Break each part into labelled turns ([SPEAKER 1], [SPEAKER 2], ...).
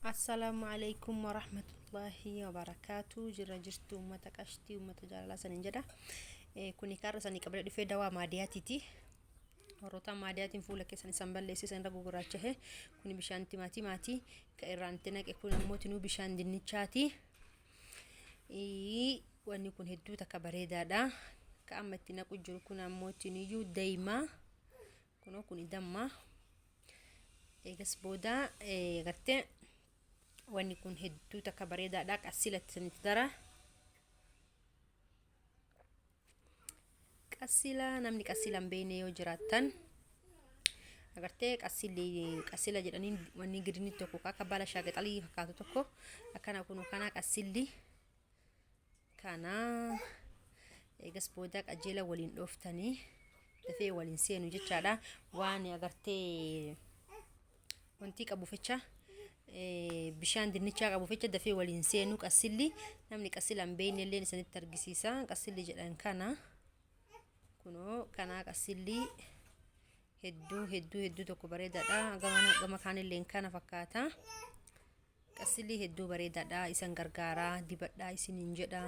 [SPEAKER 1] السلام عليكم ورحمة الله وبركاته. جرجرتو متكشتي ومتجالة سننجدة كوني كارساني قبل دفع دوا مادياتي تي وروتا مادياتي فولا كيساني سنبال ليسي سنرقو قراچه كوني بشان تماتي ماتي كإرانتنك يكون أموتنو بشان دنيشاتي واني كون هدو تكبريدا دا كأمتنا كجر كون أموتنو يو دايما كونو كوني دما إيجاس بودا غرتي وان يكون هدو تكبريدا داك أسيلة سنتدرا كأسيلة نمني كأسيلة بيني وجراتن agartee qasila jedhanii wanni gidini tokko kabbala shaaqaxalii fakkaatu tokko akkana kunu kana qasilli kana eegas booda qajeela waliin dhooftanii dafee waliin seenu jechaadha waan agartee wanti qabu fecha bishaan dinnichaa qabu fecha dafee waliin seenu qasilli namni qasilan beeynillee isanitti argisiisa qasilli jedhan kana kuno kana qasilli hedduu tokko bareedaadha gama kaanilleen kana fakkaata qasilli hedduu bareedaadha isan gargaaraa dibadhaa isiniin jedha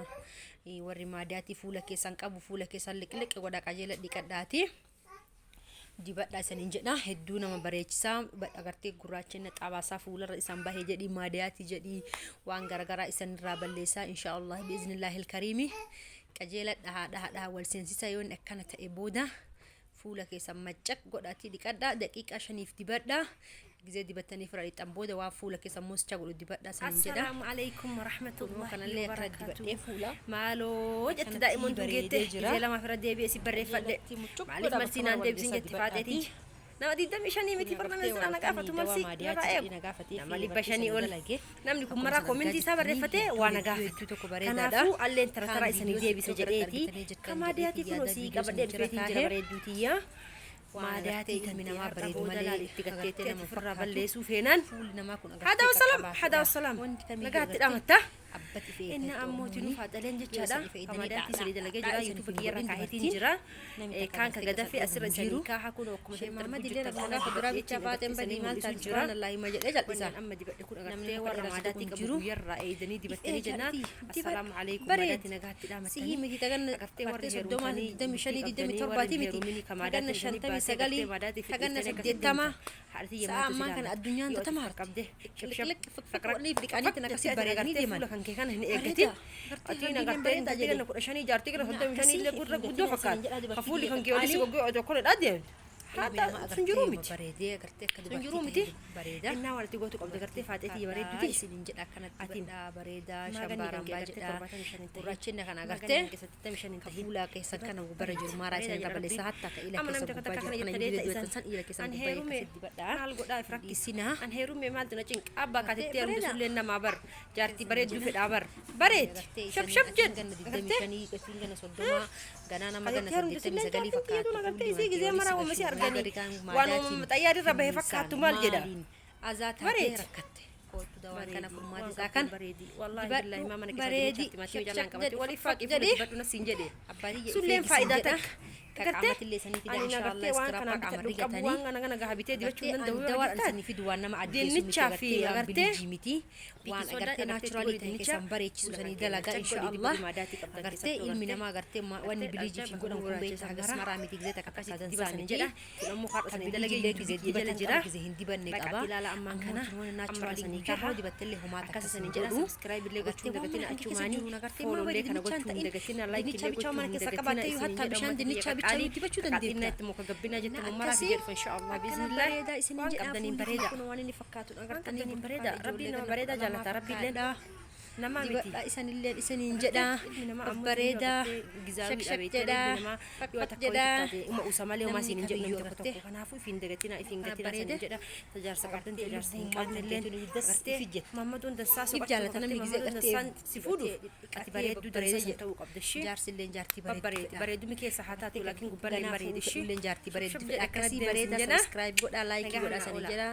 [SPEAKER 1] warri maadaati fuula keessan qabu fuula keessan liqliq godha qajeela dhiqadhaati dibadhaa isiniin jedha hedduu nama bareechisa agartee gurraachina xabaasaa fuularra isan bahee jedhi maadaati jedhi waan gargaaraa isan irraa balleessaa inshallah biiznillahil kariimi qajeela dhaha wal seensisa yoon akkana ta'e booda fuula keessan maccaq godhati dhiqadha daqiiqa 5 dibadha gize dibatanii fira xambooda waa fuula keessan mooscha godhu dibadha sanin jedha
[SPEAKER 2] assalamu alaykum warahmatullahi
[SPEAKER 1] kanallee akka dibadhee fuula
[SPEAKER 2] maalo jetti daa'imun dugeette gize lama fira deebi'e si barreeffadhe maaliif marsinaan deebisin jetti faateeti nama diddami shanii miti farnamee sira nagaafatu marsi nama libba shanii ol namni kun maraa koomintii isaa barreeffate waa nagaafatu kanaafuu alleen taratara isanii deebisa jedheeti kamaadiyaati kun osii qabadhee dhufeetiin jira bareedduutiyya maadaati namaa bareedu malee itti gatteetti nama ofirraa balleessuu feenaan hadaa wasalaam nagaatti dhamatta inna ammootiin faaxaleen jechaadha kamaadaatti isanii dalagee jira yuutuuba kiyyarra kaahetiin jira kaan ka gadafee asirra isanii kaaha kun okkuma sheemmarmadillee nama gaafa duraa bichaa faaxeen badii maal taatu jira nallaahi ma jedhee jal'isa amma dibadhe kun agartee warra maadaatti qabu guyyarraa eedanii dibattanii jennaan assalaamu alaykum maadaatti nagaatti dhamattanii sihii miti taganna agartee warri soddoma 25 27 miti kamaadaatti 59 taganna 80 sa'ammaan kana addunyaan tatama harqabde shaqliq faqraqni fiqaniitti nakasi bareedanii deeman kan kana hin eeggatin atiin agartee tajaajila 15 jaartii kana 35 illee gurra guddoo fakkaata hafuulli kan geeyolis goggoo tokko dhaadde hatta sunjuruu miti bareedee agartee akka sunjuruu miti bareeda innaa walti gootu qabda agartee faaxeetii bareedduti isiniin jedha akkanatti badhaa bareedaa shambaaraan bajedha gurraachinna kana agartee hafuula keessa kana bara jiru maaraa isin irra balleessa hatta ka ila keessa gubbaa jiru kana iyyuu san ila keessa gubbaa keessatti badhaa maal godhaa ifrakkisina an heerume maal dina cin abbaa katetti heerumte sulleen namaa bar jaartii bareedduu fedhaa bar bareed shab jed agartee qatiin gana soddoma ganaa nama gana 89 fakkaatu agartee isii gizee maraa wamasi arga waan xayyaarri irra bahee fakkaatu maal jedha azaataatee rakkatte kootu dawaan kana furmaati isaa kan wallahi billahi ma mana keessa timaatii jalaan qabate waliif faaqii fuula dibadhu nasiin jedhe sulleen faayidaa takka qaamatillee sanii fida inshallah iskiraapa qaamarri gatanii waan kana gahabitee dibachuu danda'u dawaan sanii fidu waan nama addeessu miti agartee jimiti waan agartee naachuraalii ta'e keessan bareechisu sanii dalagaa inshallah agartee ilmi namaa agartee wanni biliijii fi godhan kun beektaa hagas maraa miti gizee takka akkasiisan sanii jedha kunammoo haadha sanii dalagee gizee dibata jira gizee hin dibanne qaba ilaala ammaan kana naachuraalii sanii kaarroo dibattellee homaa takka sanii jedha subscribe illee gochuun dagatiin achumaanii foolollee kana gochuun dagatiin like illee gochuun dagatiin hatta bishaan dinnichaa علي تبشو دندينا تموك قبنا جت مرة بيجي إن شاء الله بإذن الله بريدة إسنين قبضني بريدة كنا وانني فكاتون أقرتني بريدة ربي نما بريدة جالتا ربي لنا نما متي إسنين جدا بريدة شك جدا جدا وما أسمع وما سين جدا يوتكتة أنا فوي فين دقتنا فين قتنا جدا تجار سكابتن تجار سين قاتن لين دقتة ماما دون دساس وبجالة أنا ميجي قتة سيفودو بريدة بريدة تو قبض الشيء جار سلين جارتي بريدة مكي صحاتي لكن قبنا بريدة الشيء لين جارتي بريدة أكاسي بريدة سبسكرايب قد لايك قد أسني جدا